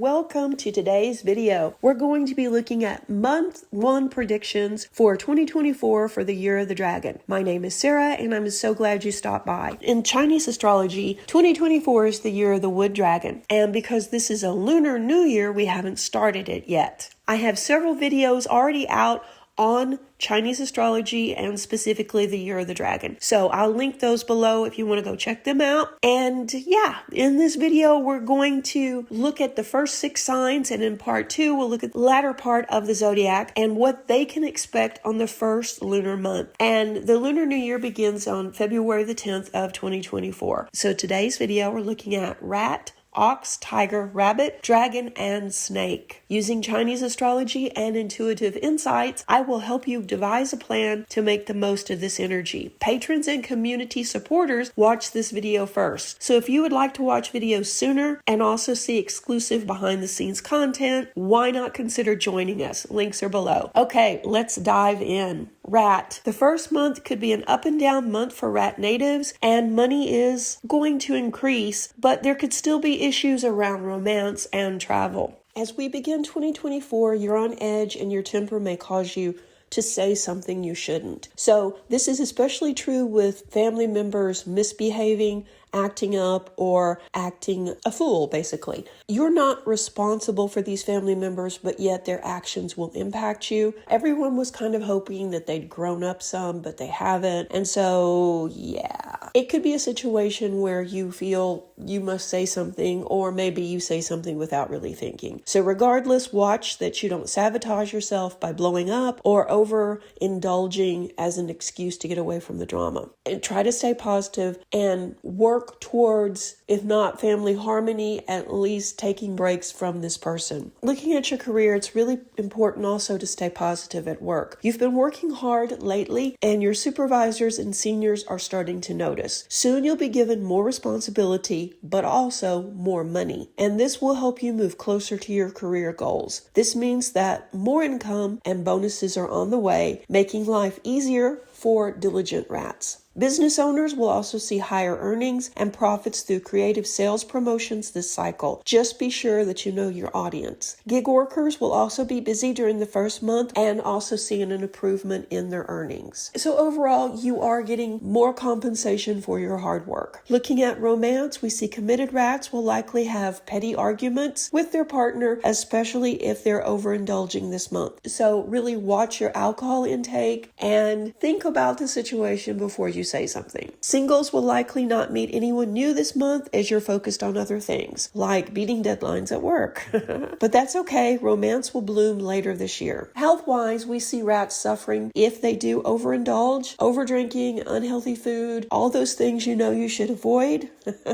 Welcome to today's video. We're going to be looking at month 1 predictions for 2024 for the year of the dragon. My name is Sarah and I'm so glad you stopped by. In Chinese astrology, 2024 is the year of the wood dragon. And because this is a lunar new year, we haven't started it yet. I have several videos already out on Chinese astrology and specifically the year of the dragon. So I'll link those below if you want to go check them out. And yeah, in this video, we're going to look at the first 6 signs. And in part 2, we'll look at the latter part of the zodiac and what they can expect on the first lunar month. And the Lunar New Year begins on February the 10th of 2024. So today's video, we're looking at rat, ox, tiger, rabbit, dragon, and snake. Using Chinese astrology and intuitive insights, I will help you devise a plan to make the most of this energy. Patrons and community supporters watch this video first. So if you would like to watch videos sooner and also see exclusive behind the scenes content, why not consider joining us? Links are below. Okay, let's dive in. Rat. The first month could be an up and down month for rat natives, and money is going to increase, but there could still be issues around romance and travel. As we begin 2024, you're on edge and your temper may cause you to say something you shouldn't. So this is especially true with family members misbehaving, acting up, or acting a fool, basically. You're not responsible for these family members, but yet their actions will impact you. Everyone was kind of hoping that they'd grown up some, but they haven't. And so, yeah, it could be a situation where you feel you must say something, or maybe you say something without really thinking. So regardless, watch that you don't sabotage yourself by blowing up or overindulging as an excuse to get away from the drama. And try to stay positive and work towards, if not family harmony, at least taking breaks from this person. Looking at your career, it's really important also to stay positive at work. You've been working hard lately and your supervisors and seniors are starting to notice. Soon you'll be given more responsibility, but also more money. And this will help you move closer to your career goals. This means that more income and bonuses are on the way, making life easier for diligent rats. Business owners will also see higher earnings and profits through creative sales promotions this cycle. Just be sure that you know your audience. Gig workers will also be busy during the first month and also seeing an improvement in their earnings. So overall, you are getting more compensation for your hard work. Looking at romance, we see committed rats will likely have petty arguments with their partner, especially if they're overindulging this month. So really watch your alcohol intake and think about the situation before you say something. Singles will likely not meet anyone new this month as you're focused on other things, like beating deadlines at work. But that's okay. Romance will bloom later this year. Health-wise, we see rats suffering if they do overindulge, overdrinking, unhealthy food, all those things you know you should avoid.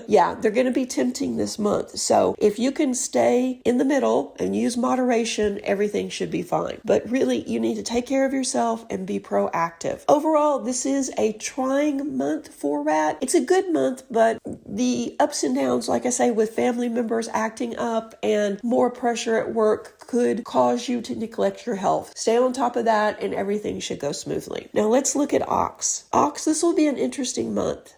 Yeah, they're going to be tempting this month. So if you can stay in the middle and use moderation, everything should be fine. But really, you need to take care of yourself and be proactive. Overall, this is a trying month for rat. It's a good month, but the ups and downs, like I say, with family members acting up and more pressure at work could cause you to neglect your health. Stay on top of that and everything should go smoothly. Now let's look at ox. Ox, this will be an interesting month.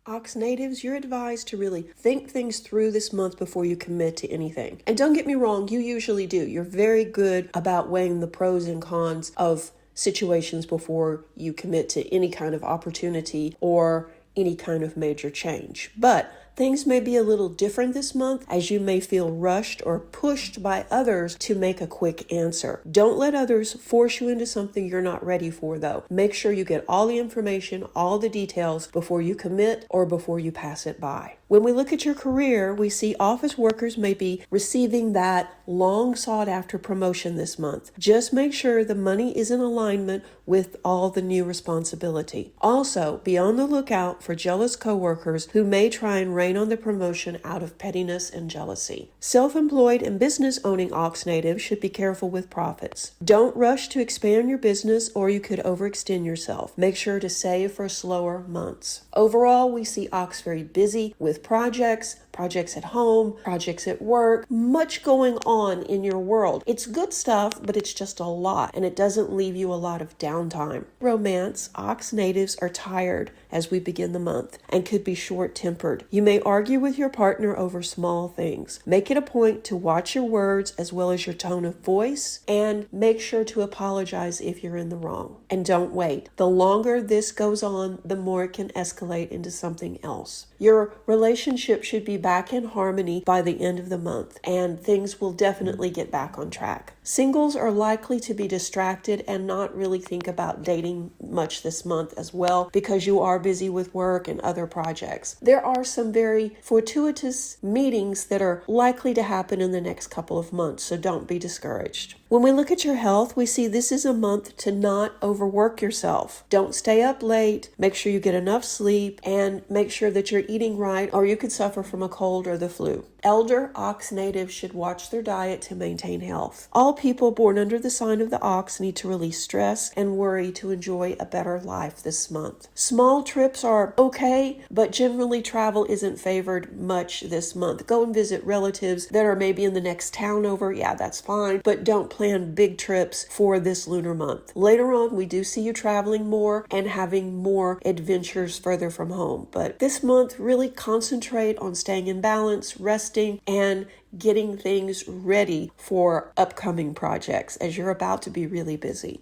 Ox natives, you're advised to really think things through this month before you commit to anything. And don't get me wrong, you usually do. You're very good about weighing the pros and cons of situations before you commit to any kind of opportunity or any kind of major change. But things may be a little different this month as you may feel rushed or pushed by others to make a quick answer. Don't let others force you into something you're not ready for, though. Make sure you get all the information, all the details before you commit or before you pass it by. When we look at your career, we see office workers may be receiving that long sought after promotion this month. Just make sure the money is in alignment with all the new responsibility. Also, be on the lookout for jealous coworkers who may try and rain on the promotion out of pettiness and jealousy. Self-employed and business owning ox natives should be careful with profits. Don't rush to expand your business or you could overextend yourself. Make sure to save for slower months. Overall, we see ox very busy with projects, projects at home, projects at work, much going on in your world. It's good stuff, but it's just a lot, and it doesn't leave you a lot of downtime. Romance, Ox natives are tired as we begin the month and could be short-tempered. You may argue with your partner over small things. Make it a point to watch your words as well as your tone of voice, and make sure to apologize if you're in the wrong. And don't wait. The longer this goes on, the more it can escalate into something else. Your relationship should be back in harmony by the end of the month, and things will definitely get back on track. Singles are likely to be distracted and not really think about dating much this month as well, because you are busy with work and other projects. There are some very fortuitous meetings that are likely to happen in the next couple of months, so don't be discouraged. When we look at your health, we see this is a month to not overwork yourself. Don't stay up late, make sure you get enough sleep, and make sure that you're eating right, or you could suffer from a cold or the flu. Elder Ox natives should watch their diet to maintain health. All people born under the sign of the ox need to release stress and worry to enjoy a better life this month. Small trips are okay, but generally travel isn't favored much this month. Go and visit relatives that are maybe in the next town over. Yeah, that's fine, but don't plan big trips for this lunar month. Later on, we do see you traveling more and having more adventures further from home. But this month, really concentrate on staying in balance, resting, and getting things ready for upcoming projects as you're about to be really busy.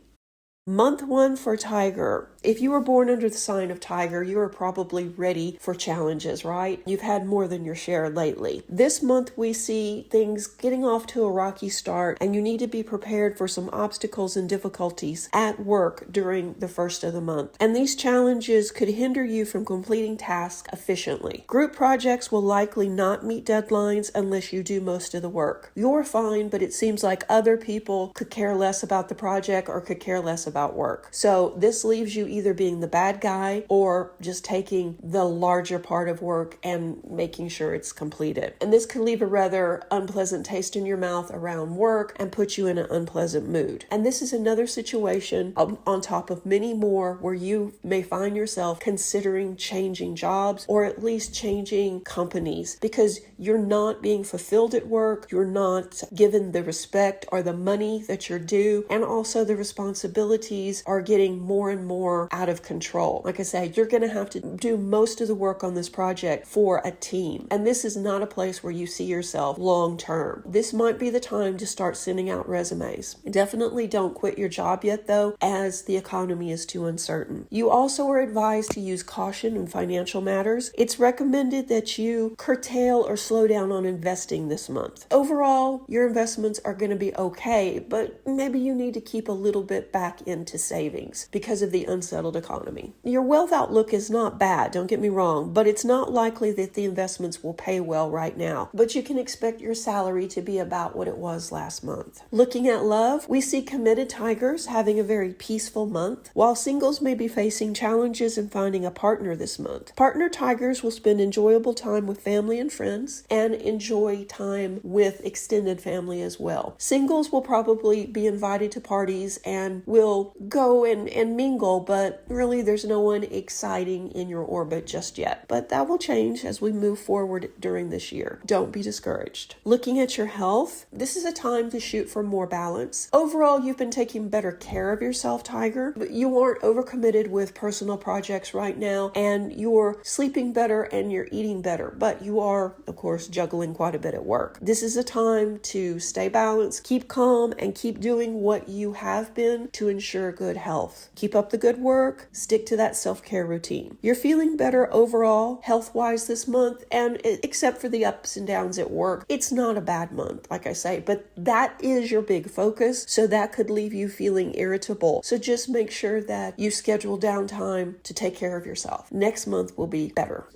Month 1 for Tiger. If you were born under the sign of Tiger, you are probably ready for challenges, right? You've had more than your share lately. This month we see things getting off to a rocky start, and you need to be prepared for some obstacles and difficulties at work during the first of the month. And these challenges could hinder you from completing tasks efficiently. Group projects will likely not meet deadlines unless you do most of the work. You're fine, but it seems like other people could care less about the project or could care less about work. So this leaves you either being the bad guy or just taking the larger part of work and making sure it's completed. And this can leave a rather unpleasant taste in your mouth around work and put you in an unpleasant mood. And this is another situation on top of many more where you may find yourself considering changing jobs or at least changing companies because you're not being fulfilled at work, you're not given the respect or the money that you're due, and also the responsibilities are getting more and more out of control. Like I said, you're going to have to do most of the work on this project for a team. And this is not a place where you see yourself long term. This might be the time to start sending out resumes. Definitely don't quit your job yet though, as the economy is too uncertain. You also are advised to use caution in financial matters. It's recommended that you curtail or slow down on investing this month. Overall, your investments are going to be okay, but maybe you need to keep a little bit back into savings because of the unsettled economy. Your wealth outlook is not bad, don't get me wrong, but it's not likely that the investments will pay well right now. But you can expect your salary to be about what it was last month. Looking at love, we see committed tigers having a very peaceful month, while singles may be facing challenges in finding a partner this month. Partner tigers will spend enjoyable time with family and friends and enjoy time with extended family as well. Singles will probably be invited to parties and will go and mingle, but really there's no one exciting in your orbit just yet. But that will change as we move forward during this year. Don't be discouraged. Looking at your health, this is a time to shoot for more balance. Overall, you've been taking better care of yourself, Tiger, but you aren't overcommitted with personal projects right now, and you're sleeping better and you're eating better, but you are, of course, juggling quite a bit at work. This is a time to stay balanced, keep calm, and keep doing what you have been to ensure good health. Keep up the good work, stick to that self-care routine. You're feeling better overall, health-wise this month, and except for the ups and downs at work, it's not a bad month, like I say, but that is your big focus, so that could leave you feeling irritable. So just make sure that you schedule downtime to take care of yourself. Next month will be better.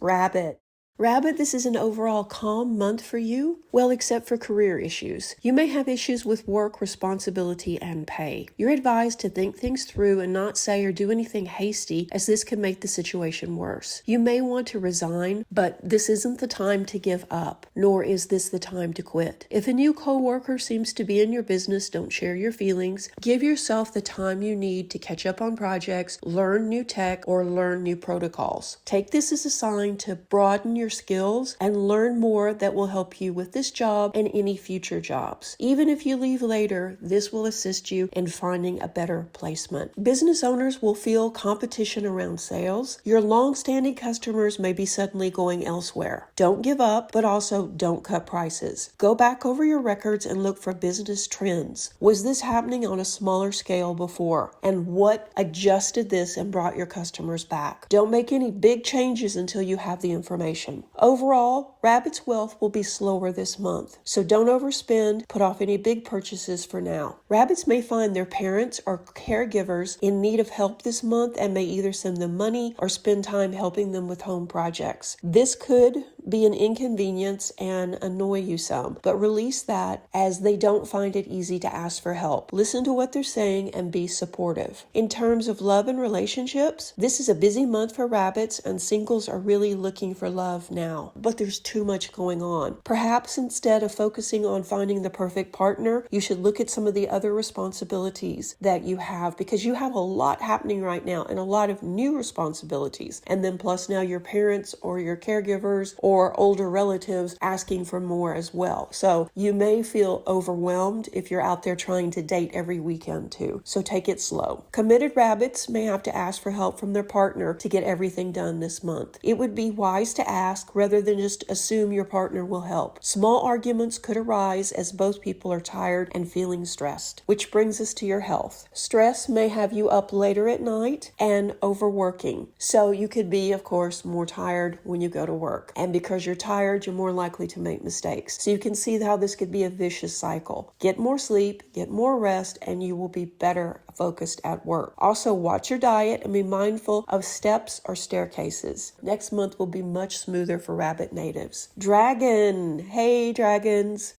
Rabbit, this is an overall calm month for you, well, except for career issues. You may have issues with work, responsibility, and pay. You're advised to think things through and not say or do anything hasty, as this can make the situation worse. You may want to resign, but this isn't the time to give up, nor is this the time to quit. If a new coworker seems to be in your business, don't share your feelings. Give yourself the time you need to catch up on projects, learn new tech, or learn new protocols. Take this as a sign to broaden your your skills and learn more that will help you with this job and any future jobs. Even if you leave later, this will assist you in finding a better placement. Business owners will feel competition around sales. Your long-standing customers may be suddenly going elsewhere. Don't give up, but also don't cut prices. Go back over your records and look for business trends. Was this happening on a smaller scale before? And what adjusted this and brought your customers back? Don't make any big changes until you have the information. Overall, Rabbit's wealth will be slower this month, so don't overspend, put off any big purchases for now. Rabbits may find their parents or caregivers in need of help this month and may either send them money or spend time helping them with home projects. This could be an inconvenience and annoy you some, but release that as they don't find it easy to ask for help. Listen to what they're saying and be supportive. In terms of love and relationships, this is a busy month for rabbits and singles are really looking for love now, but there's too much going on. Perhaps instead of focusing on finding the perfect partner, you should look at some of the other responsibilities that you have, because you have a lot happening right now and a lot of new responsibilities. And then plus now your parents or your caregivers or older relatives asking for more as well. So you may feel overwhelmed if you're out there trying to date every weekend too. So take it slow. Committed rabbits may have to ask for help from their partner to get everything done this month. It would be wise to ask rather than just assume your partner will help. Small arguments could arise as both people are tired and feeling stressed, which brings us to your health. Stress may have you up later at night and overworking. So you could be, of course, more tired when you go to work. And because you're tired, you're more likely to make mistakes. So you can see how this could be a vicious cycle. Get more sleep, get more rest, and you will be better focused at work. Also, watch your diet and be mindful of steps or staircases. Next month will be much smoother for rabbit natives. Dragon. Hey, dragons.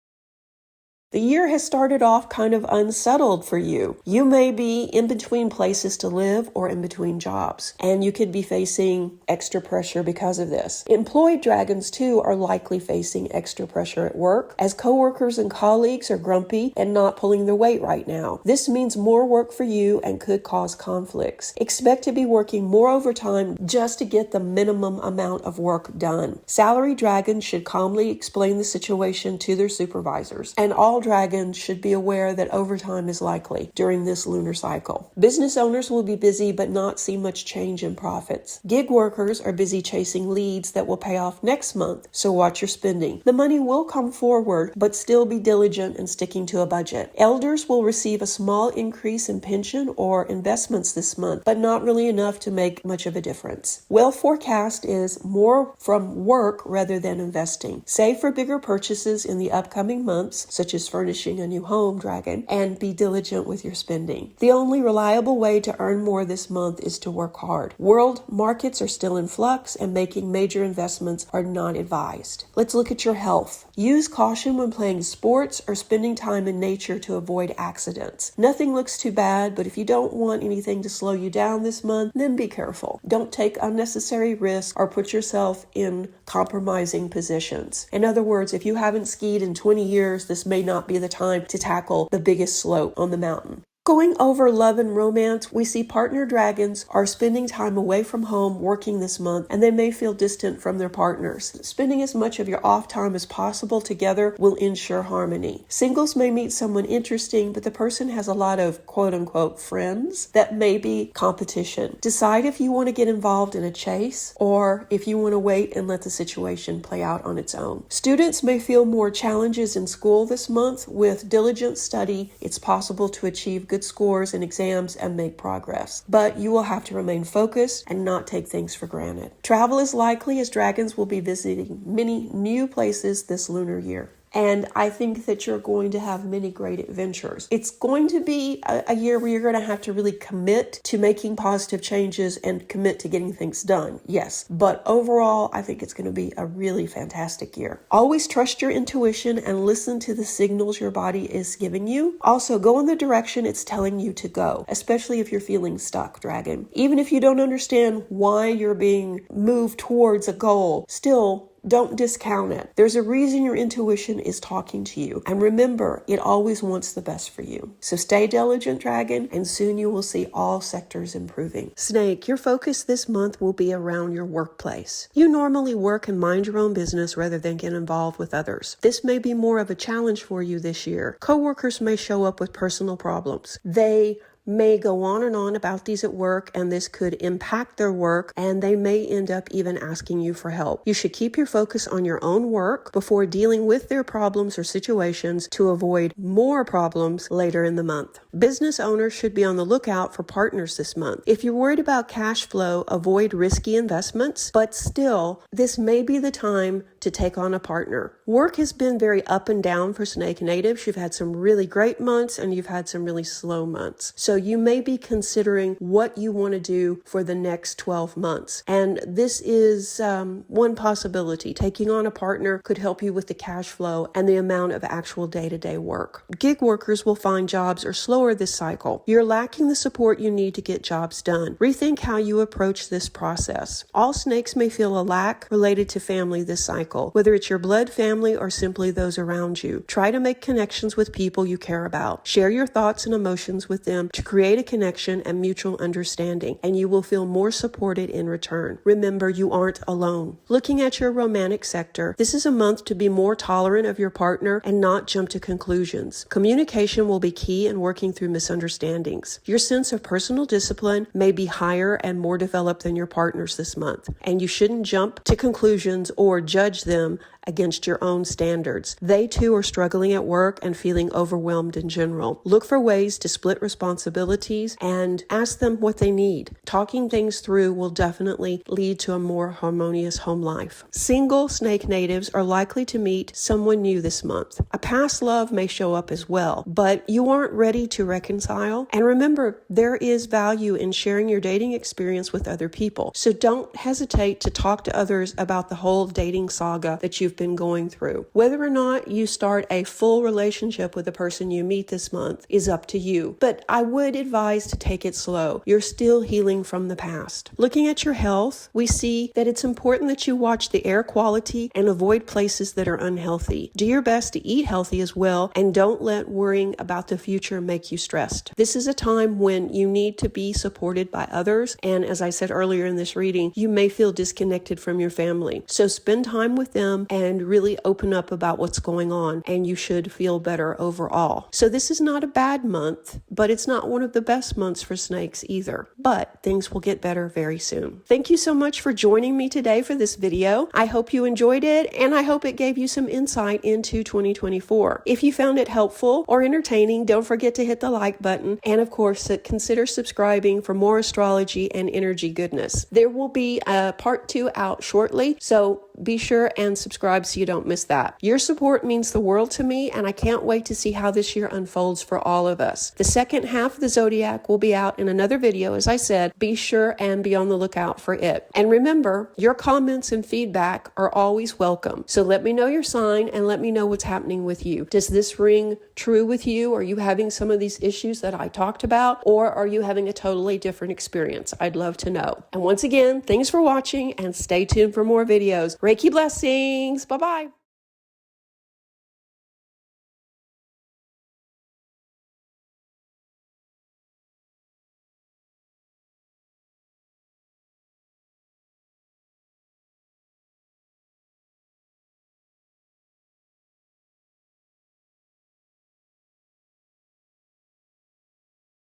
The year has started off kind of unsettled for you. You may be in between places to live or in between jobs, and you could be facing extra pressure because of this. Employed dragons, too, are likely facing extra pressure at work, as coworkers and colleagues are grumpy and not pulling their weight right now. This means more work for you and could cause conflicts. Expect to be working more overtime just to get the minimum amount of work done. Salary dragons should calmly explain the situation to their supervisors, and all dragons should be aware that overtime is likely during this lunar cycle. Business owners will be busy but not see much change in profits. Gig workers are busy chasing leads that will pay off next month, so watch your spending. The money will come forward, but still be diligent in sticking to a budget. Elders will receive a small increase in pension or investments this month, but not really enough to make much of a difference. Well forecast is more from work rather than investing. Save for bigger purchases in the upcoming months, such as furnishing a new home, dragon, and be diligent with your spending. The only reliable way to earn more this month is to work hard. World markets are still in flux and making major investments are not advised. Let's look at your health. Use caution when playing sports or spending time in nature to avoid accidents. Nothing looks too bad, but if you don't want anything to slow you down this month, then be careful. Don't take unnecessary risks or put yourself in compromising positions. In other words, if you haven't skied in 20 years, this may not be the time to tackle the biggest slope on the mountain. Going over love and romance, we see partner dragons are spending time away from home working this month, and they may feel distant from their partners. Spending as much of your off time as possible together will ensure harmony. Singles may meet someone interesting, but the person has a lot of quote-unquote friends that may be competition. Decide if you want to get involved in a chase or if you want to wait and let the situation play out on its own. Students may feel more challenges in school this month. With diligent study, it's possible to achieve good scores in exams and make progress. But you will have to remain focused and not take things for granted. Travel is likely as dragons will be visiting many new places this lunar year. And I think that you're going to have many great adventures. It's going to be a year where you're going to have to really commit to making positive changes and commit to getting things done. Yes. But overall, I think it's going to be a really fantastic year. Always trust your intuition and listen to the signals your body is giving you. Also, go in the direction it's telling you to go, especially if you're feeling stuck, dragon. Even if you don't understand why you're being moved towards a goal, still don't discount it. There's a reason your intuition is talking to you. And remember, it always wants the best for you. So stay diligent, Dragon, and soon you will see all sectors improving. Snake, your focus this month will be around your workplace. You normally work and mind your own business rather than get involved with others. This may be more of a challenge for you this year. Coworkers may show up with personal problems. They may go on about these at work, and this could impact their work, and they may end up even asking you for help. You should keep your focus on your own work before dealing with their problems or situations to avoid more problems later in the month. Business owners should be on the lookout for partners this month. If you're worried about cash flow, avoid risky investments, but still, this may be the time to take on a partner. Work has been very up and down for Snake natives. You've had some really great months and you've had some really slow months. So you may be considering what you want to do for the next 12 months. And this is one possibility. Taking on a partner could help you with the cash flow and the amount of actual day-to-day work. Gig workers will find jobs are slower this cycle. You're lacking the support you need to get jobs done. Rethink how you approach this process. All snakes may feel a lack related to family this cycle, whether it's your blood family or simply those around you. Try to make connections with people you care about. Share your thoughts and emotions with them to create a connection and mutual understanding, and you will feel more supported in return. Remember, you aren't alone. Looking at your romantic sector, this is a month to be more tolerant of your partner and not jump to conclusions. Communication will be key in working through misunderstandings. Your sense of personal discipline may be higher and more developed than your partner's this month, and you shouldn't jump to conclusions or judge them against your own standards. They too are struggling at work and feeling overwhelmed in general. Look for ways to split responsibilities and ask them what they need. Talking things through will definitely lead to a more harmonious home life. Single snake natives are likely to meet someone new this month. A past love may show up as well, but you aren't ready to reconcile. And remember, there is value in sharing your dating experience with other people. So don't hesitate to talk to others about the whole dating saga that you've been going through. Whether or not you start a full relationship with the person you meet this month is up to you, but I would advise to take it slow. You're still healing from the past. Looking at your health, we see that it's important that you watch the air quality and avoid places that are unhealthy. Do your best to eat healthy as well, and don't let worrying about the future make you stressed. This is a time when you need to be supported by others, and as I said earlier in this reading, you may feel disconnected from your family. So spend time with them and really open up about what's going on, and you should feel better overall. So this is not a bad month, but it's not one of the best months for snakes either. But things will get better very soon. Thank you so much for joining me today for this video. I hope you enjoyed it, and I hope it gave you some insight into 2024. If you found it helpful or entertaining, don't forget to hit the like button, and of course, consider subscribing for more astrology and energy goodness. There will be a part 2 out shortly, so be sure and subscribe so you don't miss that. Your support means the world to me, and I can't wait to see how this year unfolds for all of us. The second half of the zodiac will be out in another video. As I said, be sure and be on the lookout for it. And remember, your comments and feedback are always welcome. So let me know your sign and let me know what's happening with you. Does this ring true with you? Are you having some of these issues that I talked about, or are you having a totally different experience? I'd love to know. And once again, thanks for watching, and stay tuned for more videos. Reiki blessings. Bye-bye.